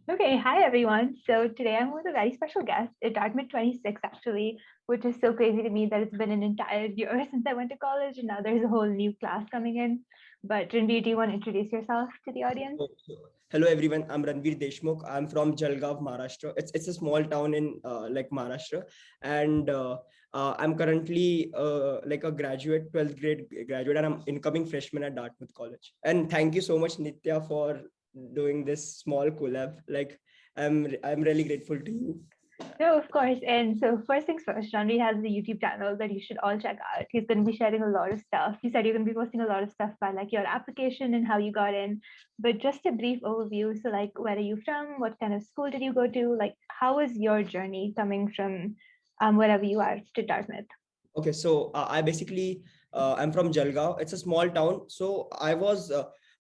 Okay, hi everyone. So today I'm with a very special guest, at Dartmouth 26 actually, which is so crazy to me that it's been an entire year since I went to college and now there's a whole new class coming in. But Ranvir, do you want to introduce yourself to the audience? Hello everyone, I'm Ranvir Deshmukh. I'm from Jalgaon, Maharashtra. It's a small town in like Maharashtra, and I'm currently like a graduate, 12th grade graduate, and I'm incoming freshman at Dartmouth College. And thank you so much, Nitya, for doing this small collab. Like I'm really grateful to you. No, of course. And so first things first, Ranvir has a YouTube channel that you should all check out. He's going to be sharing a lot of stuff. You said you're going to be posting a lot of stuff about like your application and how you got in, but just a brief overview. So like, where are you from? What kind of school did you go to? Like, how was your journey coming from wherever you are to Dartmouth? Okay, so I basically I'm from Jalgaon. It's a small town. So I was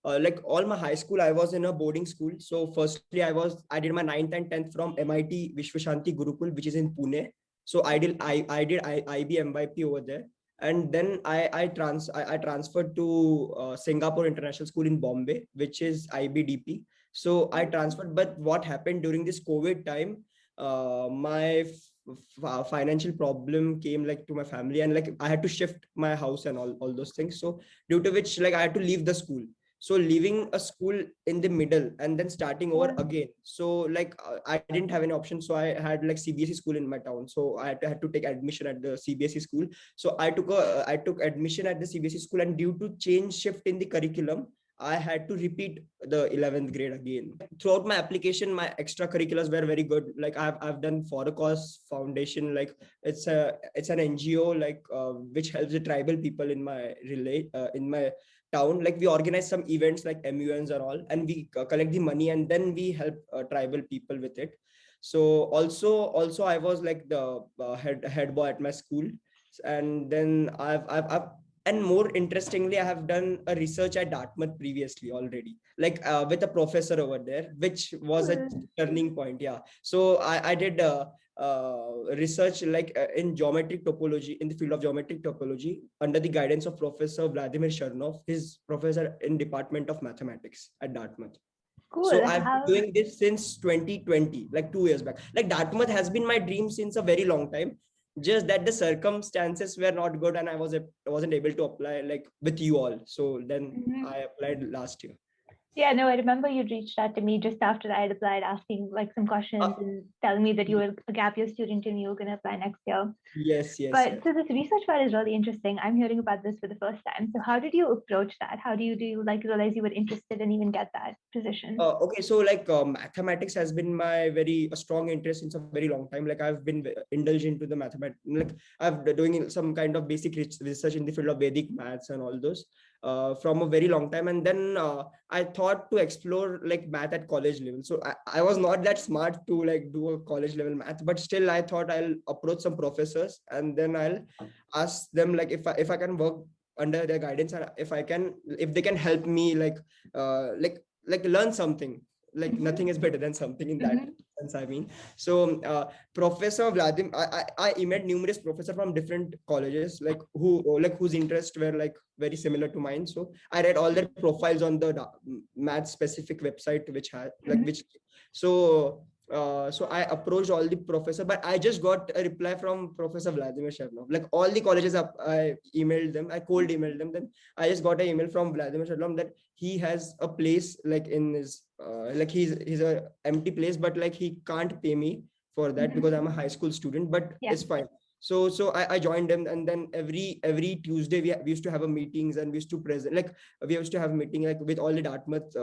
like all my high school, I was in a boarding school. So firstly, I did my ninth and 10th from MIT Vishwashanti Gurukul, which is in Pune. So I did IB MYP over there. And then I transferred to Singapore International School in Bombay, which is IBDP. So I transferred, but what happened during this COVID time, my financial problem came like to my family, and like I had to shift my house and all those things. So due to which like I had to leave the school. So leaving a school in the middle and then starting over again. So like I didn't have any option. So I had like CBSE school in my town. So I had to take admission at the CBSE school. So I took admission at the CBSE school, and due to change shift in the curriculum, I had to repeat the 11th grade again. Throughout my application, my extracurriculars were very good. Like I've done For a Cause Foundation. Like it's an NGO like which helps the tribal people in my in my town. Like we organize some events like MUNs and all, and we collect the money, and then we help tribal people with it. So also I was like the head boy at my school. And then I've and more interestingly, I have done a research at Dartmouth previously already, like with a professor over there, which was a Cool. turning point. Yeah. So I did research like in geometric topology, in the field of geometric topology, under the guidance of Professor Vladimir Chernov, his professor in Department of Mathematics at Dartmouth. Cool. So I've been How doing this since 2020, like 2 years back. Like Dartmouth has been my dream since a very long time. Just that the circumstances were not good, and I wasn't able to apply like with you all. So then Mhm. I applied last year. Yeah, no, I remember you reached out to me just after I had applied, asking like some questions Uh, and telling me that you were a gap year student and you were going to apply next year. yes, yes, But yes. so this research part is really interesting. I'm hearing about this for the first time. So how did you approach that? How do you like realize you were interested and even get that position? Okay, so like mathematics has been my very a strong interest since a very long time. Like I've been indulged into the mathematics. Like I've been doing some kind of basic research in the field of Vedic maths and all those from a very long time. And then I thought to explore like math at college level. So I was not that smart to like do a college level math, but still I thought I'll approach some professors and then I'll ask them like if I can work under their guidance, and if they can help me like learn something. Like Mm-hmm. nothing is better than something in that Mm-hmm. sense, I mean. So Professor Vladimir, I emailed numerous professors from different colleges, like whose interests were like very similar to mine. So I read all their profiles on the math specific website which had like Mm-hmm. which. So I approached all the professor, but I just got a reply from Professor Vladimir Chernov. Like all the colleges I emailed them, I cold emailed them. Then I just got an email from Vladimir Chernov that he has a place like in his like he's a empty place, but like he can't pay me for that because Mm-hmm. I'm a high school student, but Yeah. it's fine. So I joined them, and then every Tuesday we used to have a meetings, and we used to present like we used to have a meeting like with all the Dartmouth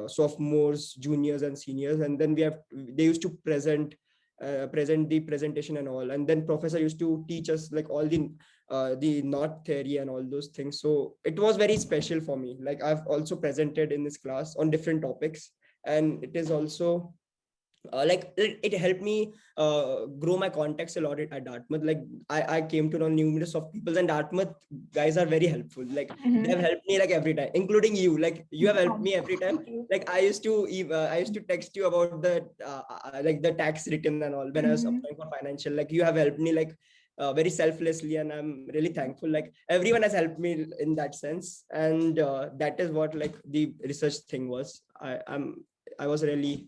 sophomores, juniors, and seniors, and then they used to present the presentation and all, and then professor used to teach us like all the knot theory and all those things. So it was very special for me. Like I've also presented in this class on different topics, and it is also like it helped me grow my contacts a lot at Dartmouth. Like I came to know numerous of people, and Dartmouth guys are very helpful. Like they have Mm-hmm. helped me like every time, including you. Like you have helped Oh, me every time. thank you. Like I used to text you about the like the tax return and all when I was Mm-hmm. applying for financial. Like you have helped me like very selflessly, and I'm really thankful. Like everyone has helped me in that sense, and that is what like the research thing was. I was really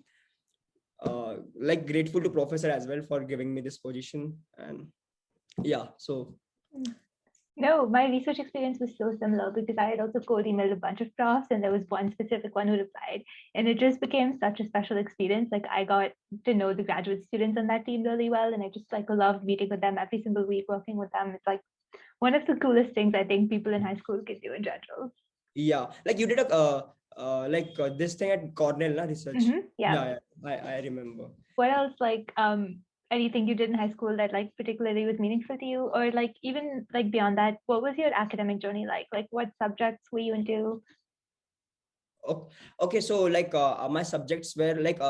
like grateful to professor as well for giving me this position. And yeah, so no, my research experience was so similar because I had also code emailed a bunch of profs and there was one specific one who replied. And it just became such a special experience. Like I got to know the graduate students on that team really well. And I just like loved meeting with them every single week, working with them. It's like one of the coolest things I think people in high school can do in general. yeah, like you did a this thing at Cornell, na, research. Yeah. I remember. What else, like anything you did in high school that like particularly was meaningful to you, or like even like beyond that, what was your academic journey like? Like what subjects were you into? Okay, so like my subjects were like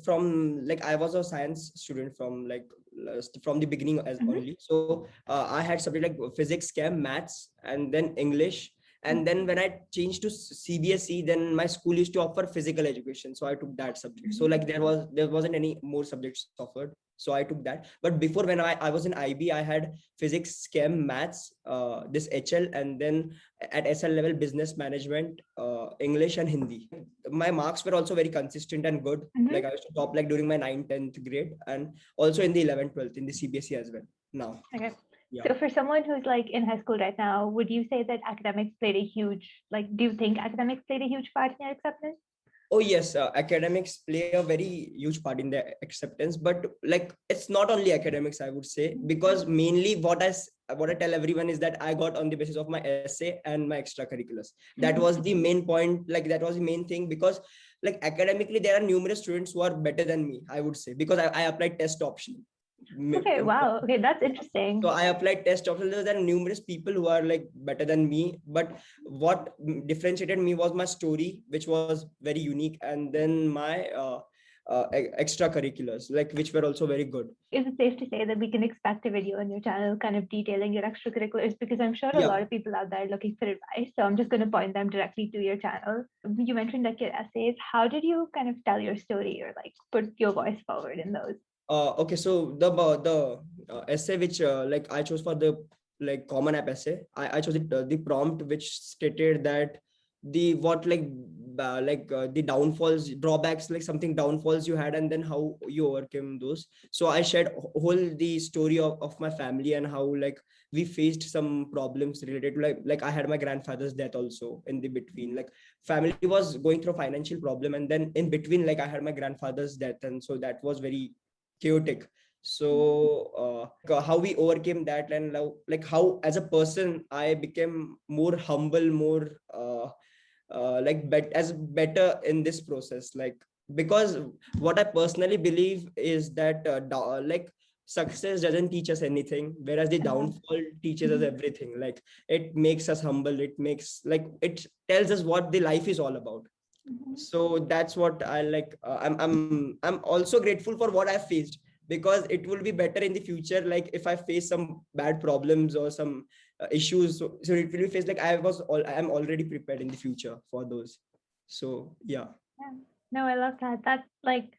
from like I was a science student from the beginning as only. So I had subject like physics, chem, maths, and then English. And then when I changed to CBSE, then my school used to offer physical education, so I took that subject. So like there wasn't any more subjects offered, so I took that. But before, when I was in IB, I had physics, chem, maths, this HL, and then at SL level business management, English and Hindi. My marks were also very consistent and good. Like I used to top like during my 9th, 10th grade, and also in the 11th, 12th in the CBSE as well now. Okay. Yeah. So for someone who's like in high school right now, would you say that academics played a huge, like, do you think academics played a huge part in your acceptance? Oh yes, academics play a very huge part in the acceptance, but like it's not only academics, I would say, because mainly what I tell everyone is that I got on the basis of my essay and my extracurriculars. That was the main point, like that was the main thing, because like academically there are numerous students who are better than me, I would say, because I applied test option. Okay, wow. Okay, that's interesting. So I applied test option. There are numerous people who are like better than me, but what differentiated me was my story, which was very unique, and then my extracurriculars, like which were also very good. Is it safe to say that we can expect a video on your channel kind of detailing your extracurriculars? Because I'm sure a lot of people out there are looking for advice. So I'm just going to point them directly to your channel. You mentioned like your essays. How did you kind of tell your story or like put your voice forward in those? Okay, so the essay which like I chose for the like common app essay, I chose it the prompt which stated that the what the downfalls, drawbacks, like something downfalls you had, and then how you overcame those. So I shared whole the story of my family and how like we faced some problems related to like I had my grandfather's death also in the between. Like family was going through financial problem, and then in between like I had my grandfather's death, and so that was very chaotic. So how we overcame that, and like how as a person I became more humble, more better in this process, like because what I personally believe is that like success doesn't teach us anything, whereas the downfall teaches us everything. Like it makes us humble, it makes like it tells us what the life is all about. So that's what I like. I'm also grateful for what I faced, because it will be better in the future. Like if I face some bad problems or some issues, so it will be faced like I'm already prepared in the future for those. So yeah. No, I love that. That's like,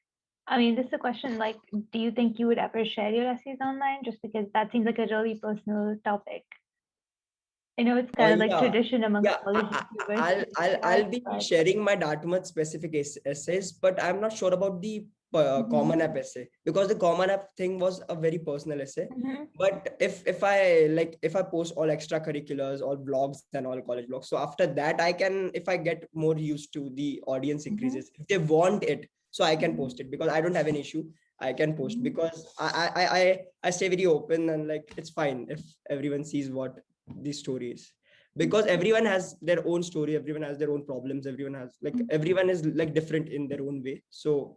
I mean, this is a question like, do you think you would ever share your essays online? Just because that seems like a really personal topic. I know it's kind of like tradition among college YouTubers. I'll be sharing my Dartmouth specific essays, but I'm not sure about the common app essay, because the common app thing was a very personal essay. But if I post all extracurriculars, all blogs and all college blogs, so after that I can, if I get more used to the audience increases, if they want it, so I can post it, because I don't have an issue. I can post because I stay very open, and like it's fine if everyone sees what the story is, because everyone has their own story, everyone has their own problems, everyone is like different in their own way. So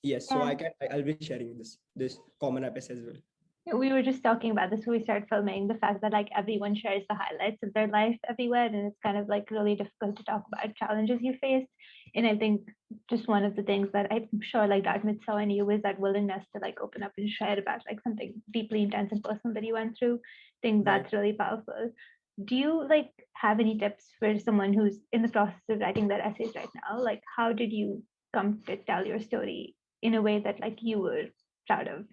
yes, so I'll be sharing this common app as well. We were just talking about this when we started filming, the fact that like everyone shares the highlights of their life everywhere, and it's kind of like really difficult to talk about challenges you faced. And I think just one of the things that I'm sure like Dartmouth saw in you is that willingness to like open up and share about like something deeply intense and personal that you went through. I think that's really powerful. Do you like have any tips for someone who's in the process of writing their essays right now? Like how did you come to tell your story in a way that like you were proud of?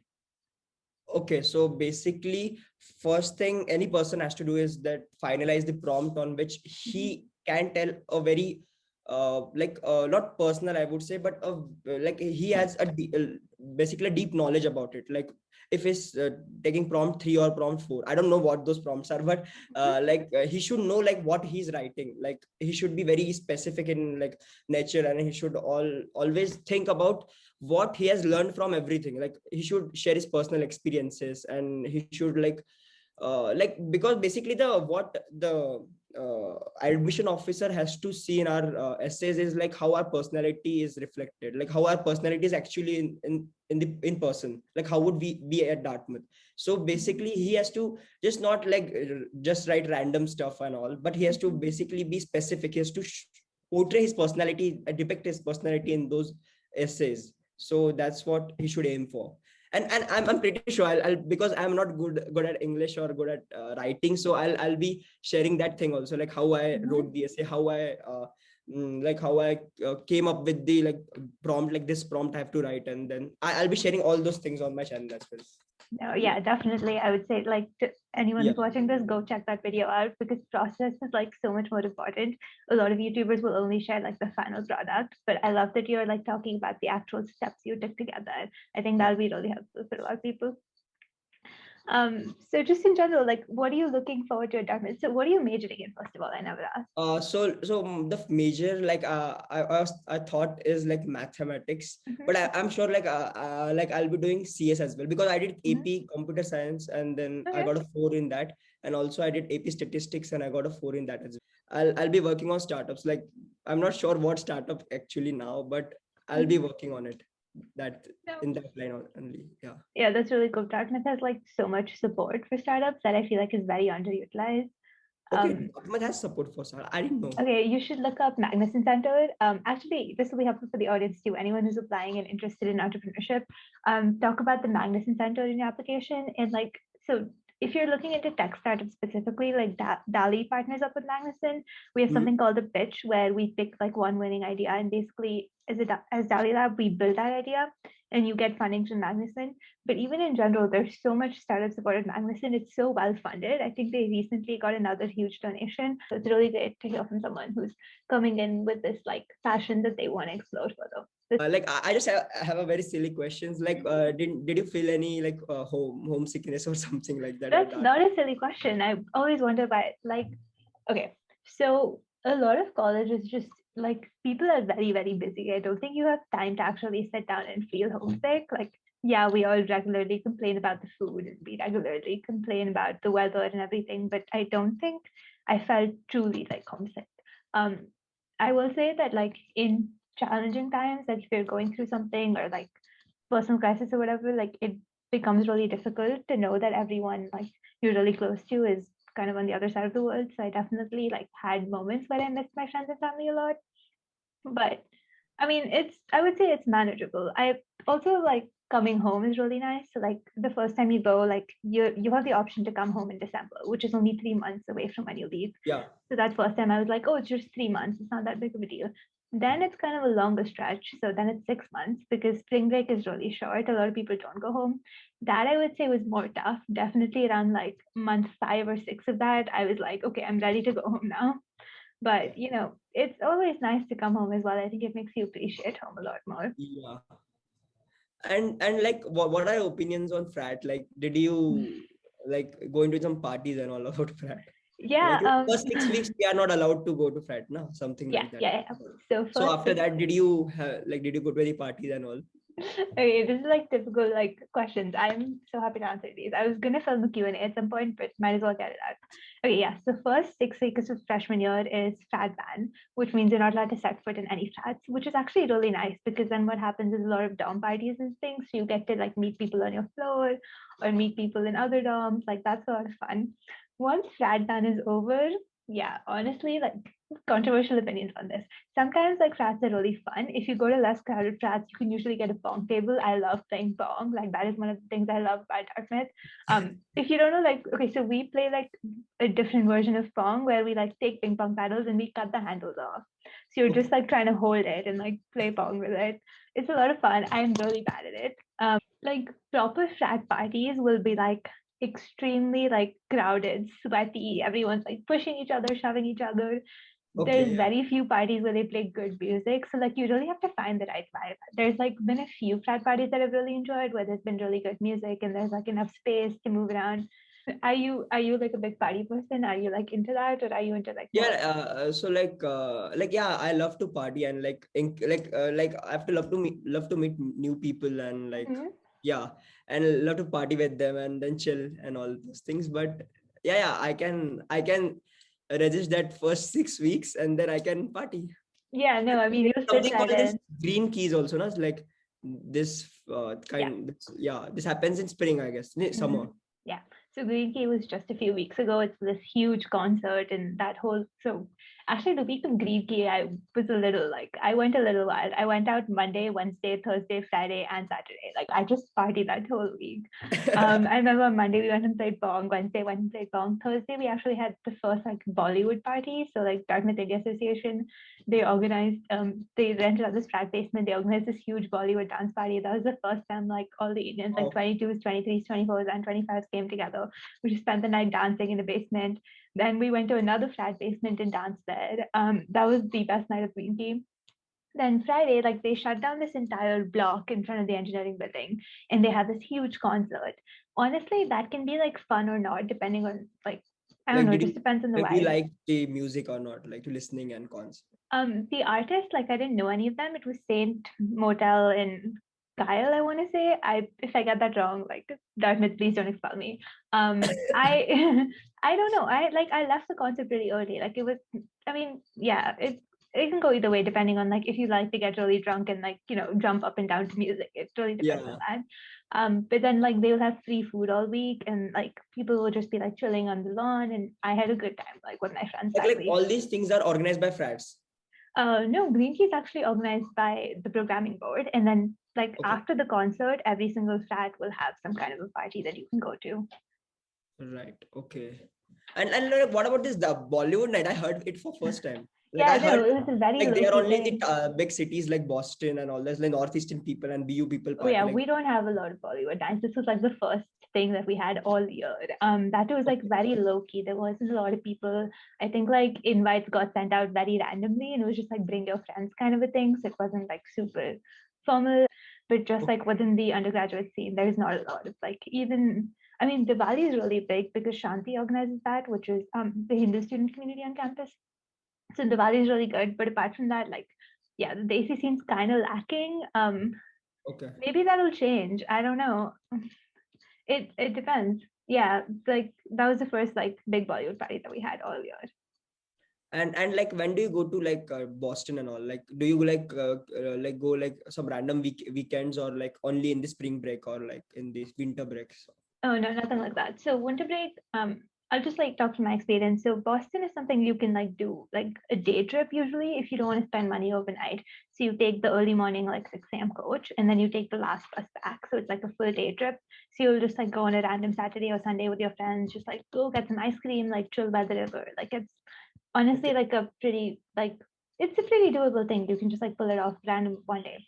Okay, so basically, first thing any person has to do is that finalize the prompt on which he can tell a very not personal, I would say, but like he has basically a deep knowledge about it. Like if he's taking prompt 3 or prompt 4, I don't know what those prompts are, but he should know like what he's writing. Like he should be very specific in like nature, and he should always think about what he has learned from everything. Like he should share his personal experiences, and he should because basically the admission officer has to see in our essays is like how our personality is reflected, like how our personality is actually in person, like how would we be at Dartmouth. So basically he has to just not just write random stuff and all, but he has to basically be specific. He has to portray his personality, depict his personality in those essays. So that's what he should aim for. And I'm pretty sure I'll because I'm not good at English or good at writing, so I'll be sharing that thing also, like how I wrote the essay, how I came up with the prompt, like this prompt I have to write, and then I'll be sharing all those things on my channel as well. No, yeah, definitely. I would say like to anyone who's watching this, go check that video out, because process is like so much more important. A lot of YouTubers will only share like the final product, but I love that you're like talking about the actual steps you took together. I think that'll be really helpful for a lot of people. So just in general, like what are you looking forward to at Dartmouth? So what are you majoring in, first of all? I never asked. So the major I thought is like mathematics, but I'm sure like I'll be doing CS as well, because I did AP computer science, and then I got a 4 in that, and also I did AP statistics and I got a 4 in that as well. I'll be working on startups. Like I'm not sure what startup actually now, but I'll be working on it. In that line only. Yeah, that's really cool. Dartmouth has like so much support for startups that I feel like is very underutilized. Okay, Dartmouth has support for startups. I didn't know. Okay, you should look up Magnuson Center. Actually, this will be helpful for the audience too. Anyone who's applying and interested in entrepreneurship, talk about the Magnuson Center in your application. And like, so if you're looking into tech startups specifically, like DALI partners up with Magnuson. We have something called the pitch, where we pick like one winning idea, and basically as DALI Lab, we build that idea and you get funding from Magnuson. But even in general, there's so much startup support at Magnuson. It's so well funded. I think they recently got another huge donation. So it's really great to hear from someone who's coming in with this like passion that they want to explore further. I just have a very silly questions. Like, did you feel any like homesickness or something like that? That's not a silly question. I always wonder about it. Like, okay, so a lot of colleges just like people are very, very busy. I don't think you have time to actually sit down and feel homesick. Like, yeah, we all regularly complain about the food and we regularly complain about the weather and everything, but I don't think I felt truly like homesick. I will say that like in challenging times, like if you're going through something or like personal crisis or whatever, like it becomes really difficult to know that everyone like you're really close to is kind of on the other side of the world. So I definitely like had moments where I missed my friends and family a lot. But I mean, I would say it's manageable. I also like coming home is really nice. So like the first time you go, like you have the option to come home in December, which is only 3 months away from when you leave. Yeah. So that first time I was like, oh, it's just 3 months. It's not that big of a deal. Then it's kind of a longer stretch. So then it's 6 months, because spring break is really short. A lot of people don't go home. That I would say was more tough. Definitely around like month 5 or 6 of that, I was like, okay, I'm ready to go home now. But you know, it's always nice to come home as well. I think it makes you appreciate home a lot more. Yeah. And like, what are your opinions on frat? Like, did you like go into some parties and all about frat? Yeah. Like, first 6 weeks we are not allowed to go to frat, no? Something like that. Yeah. So after that, did you go to any parties and all? Okay, this is like typical like questions. I'm so happy to answer these. I was gonna film a Q&A at some point, but might as well get it out. Okay, yeah. So first 6 weeks of freshman year is frat ban, which means you're not allowed to set foot in any frats, which is actually really nice, because then what happens is a lot of dorm parties and things. So you get to like meet people on your floor or meet people in other dorms. Like that's a lot of fun. Once frat ban is over, yeah, honestly, like controversial opinions on this. Sometimes like frats are really fun. If you go to less crowded frats, you can usually get a pong table. I love playing pong. Like that is one of the things I love about Dartmouth. If you don't know, like, okay, so we play like a different version of pong where we like take ping pong paddles and we cut the handles off. So you're just like trying to hold it and like play pong with it. It's a lot of fun. I'm really bad at it. Like proper frat parties will be like extremely like crowded, sweaty. Everyone's like pushing each other, shoving each other. there's Okay. very few parties where they play good music. So like you really have to find the right vibe. There's like been a few frat parties that I've really enjoyed where there's been really good music and there's like enough space to move around. Are you like a big party person? Are you like into that, or are you into like Yeah, more? so yeah, I love to party and like I have to love to meet new people and like Mhm. yeah, and love to party with them and then chill and all those things. But yeah, I can resist that first 6 weeks and then I can party. Yeah, no, I mean you'll fit Something right called this in. green keys also, no? It's like this Yeah. yeah, this happens in spring, I guess, Mhm. summer. Yeah. So Green Key was just a few weeks ago. It's this huge concert and that whole so actually the week of Green Key I was a little like I went a little wild. I went out Monday, Wednesday, Thursday, Friday, and Saturday. Like I just partied that whole week. I remember on Monday we went and played pong, Wednesday went and played pong. Thursday we actually had the first like Bollywood party. So like Dartmouth Association, they organized they rented out this frat basement, they organized this huge Bollywood dance party. That was the first time like all the Indians, like Oh, 22s, 23s, 24s, and 25s came together. We just spent the night dancing in the basement. Then we went to another flat basement and danced there. That was the best night of Green Tea. Then Friday, like they shut down this entire block in front of the engineering building and they had this huge concert. Honestly, that can be like fun or not, depending on like, I don't like know, it just depends on the do you vibe. like the music or not? Like to listening and cons. The artist, like I didn't know any of them. It was Saint Motel in Kyle, I want to say. I if I get that wrong, like Dartmouth, please don't expel me. I I don't know. I left the concert pretty early. Like it was I mean, yeah, it can go either way depending on like if you like to get really drunk and like, jump up and down to music. It really depends on Yeah. that. But then like they'll have free food all week and like people will just be like chilling on the lawn and I had a good time like with my friends that Like week. all these things are organized by frats. No, Green Tea is actually organized by the programming board. And then, like, Okay. after the concert, every single frat will have some kind of a party that you can go to. Right. Okay. And like, what about this the Bollywood night? I heard it for first time. Like Yeah, I no, heard it was a very like they low are key only in the thing. big cities like Boston and all this, like northeastern people and BU people Oh, party. yeah, Like we don't have a lot of Bollywood dance. This was like the first thing that we had all year. That was like okay, very low key. There wasn't a lot of people. I think like invites got sent out very randomly and it was just like bring your friends kind of a thing. So it wasn't like super formal, but just okay, like within the undergraduate scene, there's not a lot of like even I mean Diwali is really big because Shanti organizes that, which is the Hindu student community on campus. So Diwali is really good. But apart from that, like yeah, the desi scene's kind of lacking. okay. Maybe that'll change. I don't know. It depends. Yeah, like that was the first like big Bollywood party that we had all year. And like when do you go to like Boston and all? Like do you like go like some random weekends or like only in the spring break or like in the winter breaks? Oh no, nothing like that. So winter break, I'll just like talk from my experience. So Boston is something you can like do like a day trip usually if you don't want to spend money overnight. So you take the early morning like 6 a.m. coach and then you take the last bus back. So it's like a full day trip. So you'll just like go on a random Saturday or Sunday with your friends, just like go get some ice cream, like chill by the river. Like it's honestly Okay. like a pretty like it's a pretty doable thing. You can just like pull it off random one day.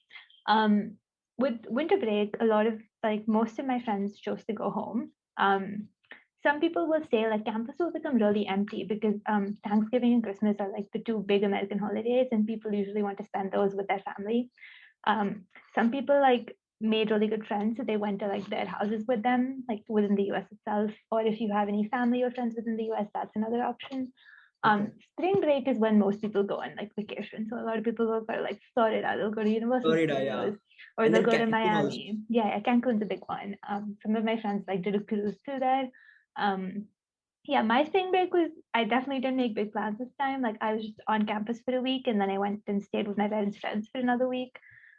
Um, with winter break, a lot of like most of my friends chose to go home. Some people will say like campus will become really empty because Thanksgiving and Christmas are like the two big American holidays, and people usually want to spend those with their family. Um, some people like made really good friends, so they went to like their houses with them, like within the US itself. Or if you have any family or friends within the US, that's another option. Okay. Spring break is when most people go on like vacation. So a lot of people will go to like Florida, they'll go to Universal Florida, yeah. Studios, or And they'll then go to Cancun also. Miami. Yeah, Cancun's a big one. Some of my friends like did a cruise through there. Um, yeah, my spring break was I definitely didn't make big plans this time. Like I was just on campus for a week and then I went and stayed with my parents' friends for another week.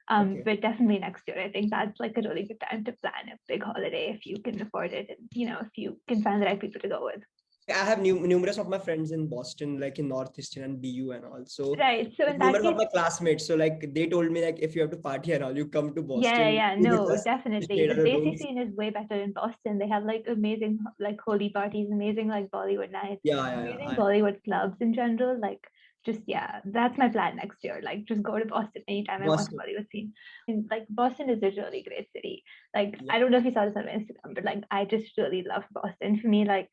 Okay. But definitely next year, I think that's like a really good time to plan a big holiday if you can afford it and if you can find the right people to go with. I have numerous of my friends in Boston, like in Northeastern and BU and all. So Right. So in that numerous of case, my classmates. So like they told me like if you have to party and all, you come to yeah, Boston yeah, be with no, us. We definitely. stayed The at the desi rooms. scene is way better in Boston. They have like amazing like holy parties, amazing like Bollywood nights, Yeah, yeah, yeah. amazing Bollywood clubs in general. Like just yeah, that's my plan next year. Like just go to Boston anytime I want the Boston. Bollywood scene. And like Boston is a really great city. Like Yeah. I don't know if you saw this on Instagram, but like I just really love Boston. For me, like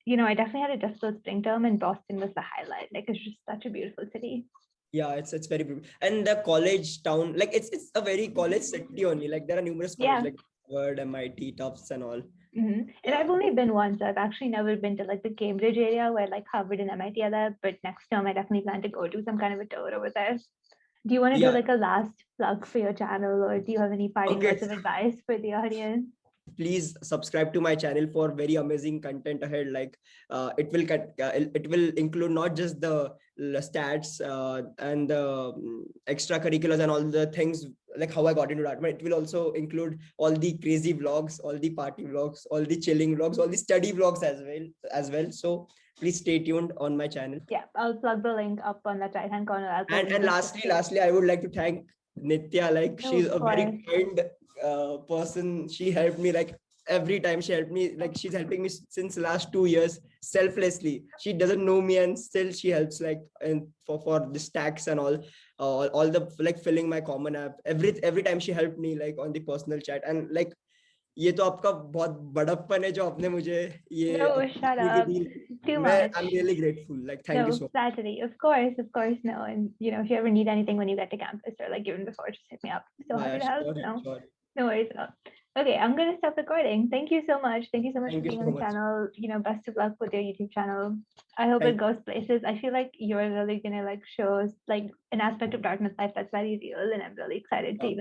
I definitely had a difficult spring term, and Boston was the highlight. Like, it's just such a beautiful city. Yeah, it's very beautiful. And the college town, like it's a very college city only. Like there are numerous colleges like Harvard, MIT, Tufts, and all. And Yeah. I've only been once. I've actually never been to like the Cambridge area where like Harvard and MIT are there. But next term, I definitely plan to go do some kind of a tour over there. Do you want to do Yeah. like a last plug for your channel, or do you have any parting words Okay. of advice for the audience? Please subscribe to my channel for very amazing content ahead. Like it will include not just the stats and the extracurriculars and all the things like how I got into Dartmouth. It will also include all the crazy vlogs, all the party vlogs, all the chilling vlogs, all the study vlogs as well. So please stay tuned on my channel. Yeah, I'll plug the link up on that right hand corner. I'll put And lastly, I would like to thank Nitya. Like she's a very kind person. She helped me like every time she helped me. Like she's helping me since last 2 years selflessly. She doesn't know me and still she helps like and for the stacks and all the like filling my common app. Every time she helped me like on the personal chat and like ये तो आपका बहुत बड़प्पन है जो आपने मुझे ये No, shut up. Too much. I'm really grateful. Like thank you so much. Flattery. Of course, no. And if you ever need anything when you get to campus or like even before, just hit me up. So happy to help. Sure. No worries at all. Okay, I'm gonna stop recording. Thank you so much. Thank you so much for being on the channel. Best of luck with your YouTube channel. I hope it goes places. I feel like you're really gonna like show like an aspect of Dartmouth life that's very real, and I'm really excited to even